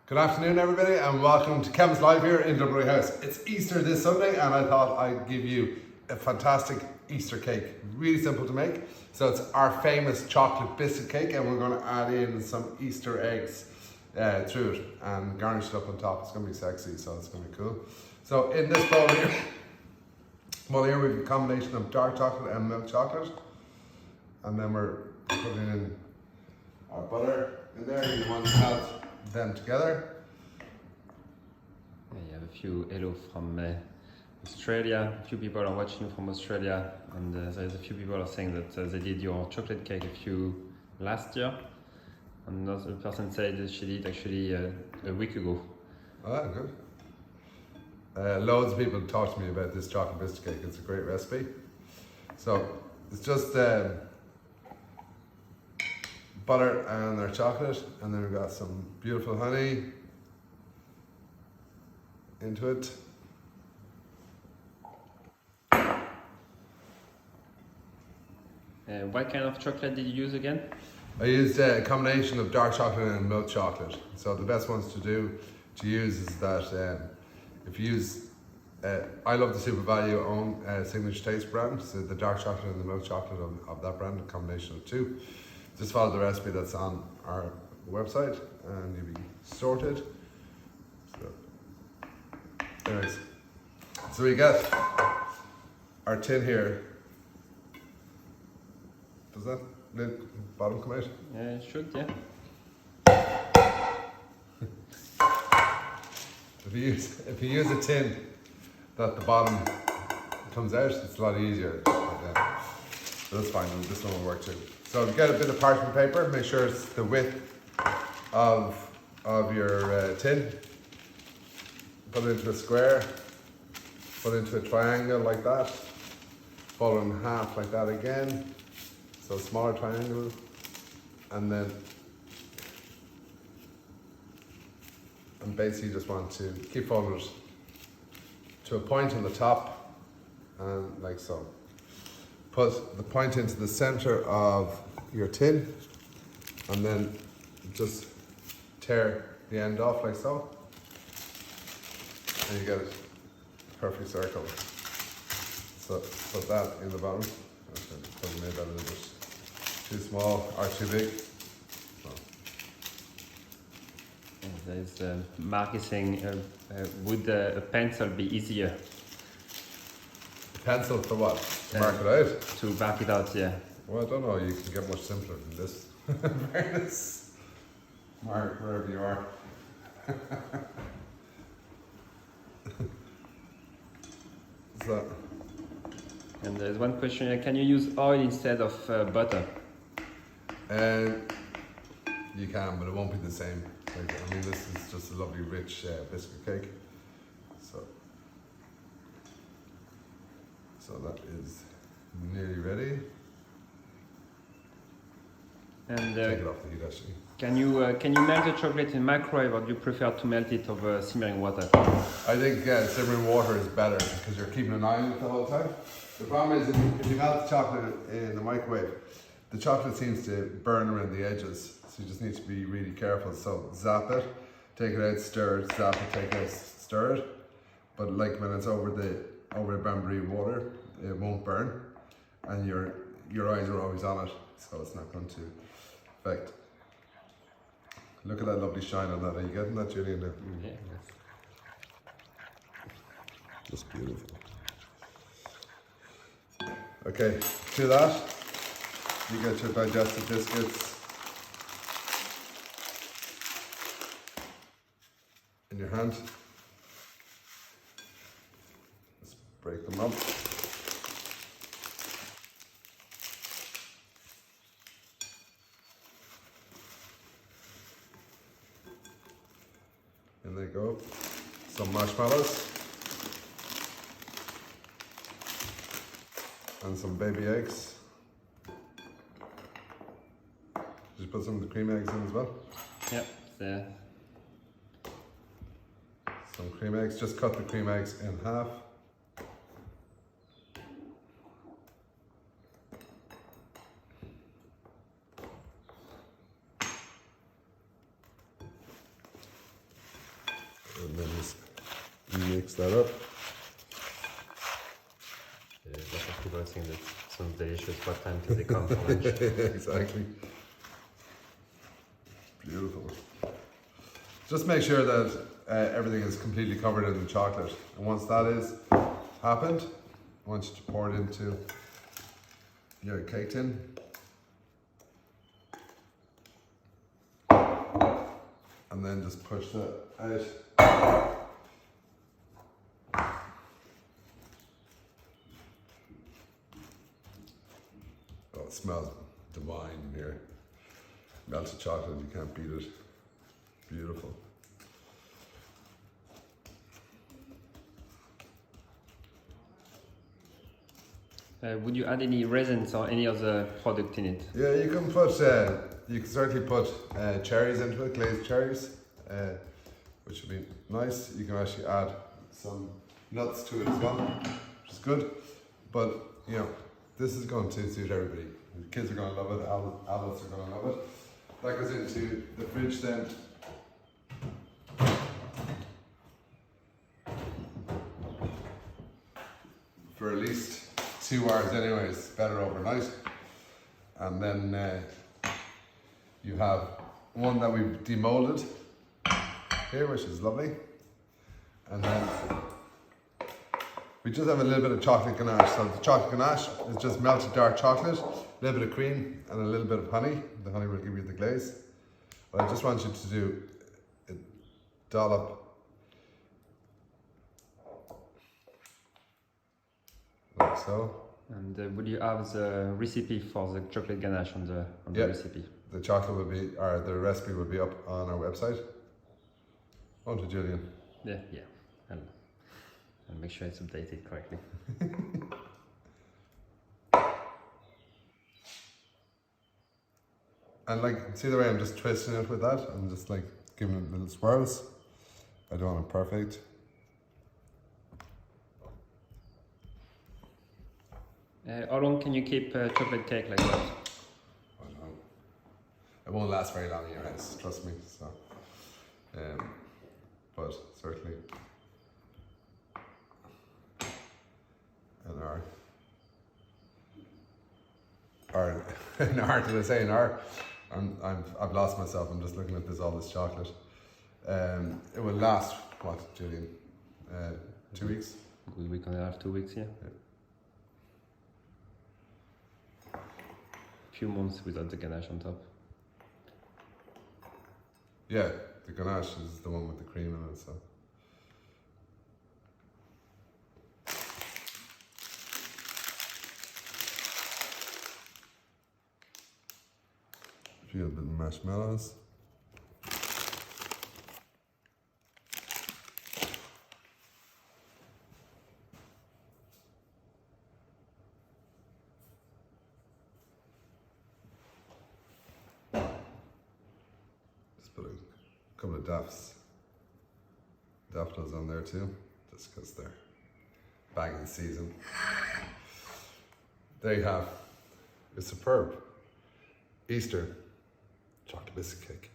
Good afternoon, everybody, and welcome to Kevin's Live here in Dundon House. It's Easter this Sunday, and I thought I'd give you a fantastic Easter cake. Really simple to make. So it's our famous chocolate biscuit cake, and we're going to add in some Easter eggs through it and garnish it up on top. It's going to be sexy, so it's going to be cool. So in this bowl here, we have a combination of dark chocolate and milk chocolate, and then we're putting in our butter in there. You want to have them together. You have a few hello from Australia. A few people are watching from Australia, and there's a few people are saying that they did your chocolate cake last year. Another person said that she did actually a week ago. Ah, good. Loads of people talk to me about this chocolate biscuit cake. It's a great recipe. So it's just butter and our chocolate, and then we've got some beautiful honey into it. What kind of chocolate did you use again? I used a combination of dark chocolate and milk chocolate. So the best ones to use is that if you use, I love the Super Value own Signature Taste brand, so the dark chocolate and the milk chocolate of that brand, a combination of two. Just follow the recipe that's on our website and you'll be sorted. So, anyways, so we got our tin here. Does that lid bottom come out? Yeah, it should, yeah. If you use a tin that the bottom comes out, it's a lot easier. But that's fine, this one will work too. So get a bit of parchment paper, make sure it's the width of your tin. Put it into a square, put it into a triangle like that, fold it in half like that again. So smaller triangle, and basically just want to keep folding it to a point on the top, and like so. Put the point into the center of your tin, and then just tear the end off like so, and you get a perfect circle. So put that in the bottom. Probably made that a little bit too small or too big. So. There's Mark is saying, would a pencil be easier? Pencil for what? To mark it out? To back it out, yeah. Well, I don't know, you can get much simpler than this. Fairness. Mark wherever you are. So. And there's one question here, can you use oil instead of butter? You can, but it won't be the same. Like, I mean, this is just a lovely rich biscuit cake. So that is nearly ready. And take it off the heat actually. Can you melt the chocolate in microwave, or do you prefer to melt it over simmering water? I think simmering water is better because you're keeping an eye on it the whole time. The problem is if you melt the chocolate in the microwave, the chocolate seems to burn around the edges. So you just need to be really careful. So zap it, take it out, stir it, zap it, take it out, stir it. But like when it's over the bain-marie water, it won't burn, and your eyes are always on it, so it's not going to affect. Look at that lovely shine on that. Are you getting that, Julian? Yeah. Just beautiful. Okay, to that, you get your digestive biscuits in your hand. Let's break them up. In they go. Some marshmallows. And some baby eggs. Did you put some of the cream eggs in as well? Yep, there. Some cream eggs. Just cut the cream eggs in half. And then just mix that up. Yeah, lots of people are saying that it sounds delicious. What time do they come for lunch? Exactly. Beautiful. Just make sure that everything is completely covered in the chocolate. And once that is happened, I want you to pour it into your cake tin. And then just push that out. Oh, it smells divine in here. Melted chocolate, you can't beat it. Beautiful. Would you add any raisins or any other product in it? Yeah, you can put. You can certainly put cherries into it, glazed cherries, which would be nice. You can actually add some nuts to it as well, which is good. But you know, this is going to suit everybody. The kids are going to love it. Adults are going to love it. That goes into the fridge then. For at least 2 hours anyways, better overnight. And then you have one that we've demolded here, which is lovely. And then we just have a little bit of chocolate ganache. So the chocolate ganache is just melted dark chocolate, a little bit of cream and a little bit of honey. The honey will give you the glaze. But I just want you to do a dollop like so. And would you have the recipe for the chocolate ganache on the recipe? The chocolate will be, or the recipe will be up on our website. On to Julian. Yeah. And make sure it's updated correctly. And like, see the way I'm just twisting it with that? I'm just like giving it little swirls. I don't want it perfect. How long can you keep chocolate cake like that? I don't know. It won't last very long in your house, trust me. So, but certainly an hour. Or an hour, did I say an hour? I've lost myself. I'm just looking at all this chocolate. It will last, what, Julian? 2 weeks? Good week and a half, 2 weeks, yeah. Few months without the ganache on top. Yeah, the ganache is the one with the cream in it, so. A little bit of marshmallows. Just put a couple of daffodils on there too, just because they're bang in season. There you have a superb Easter chocolate biscuit cake.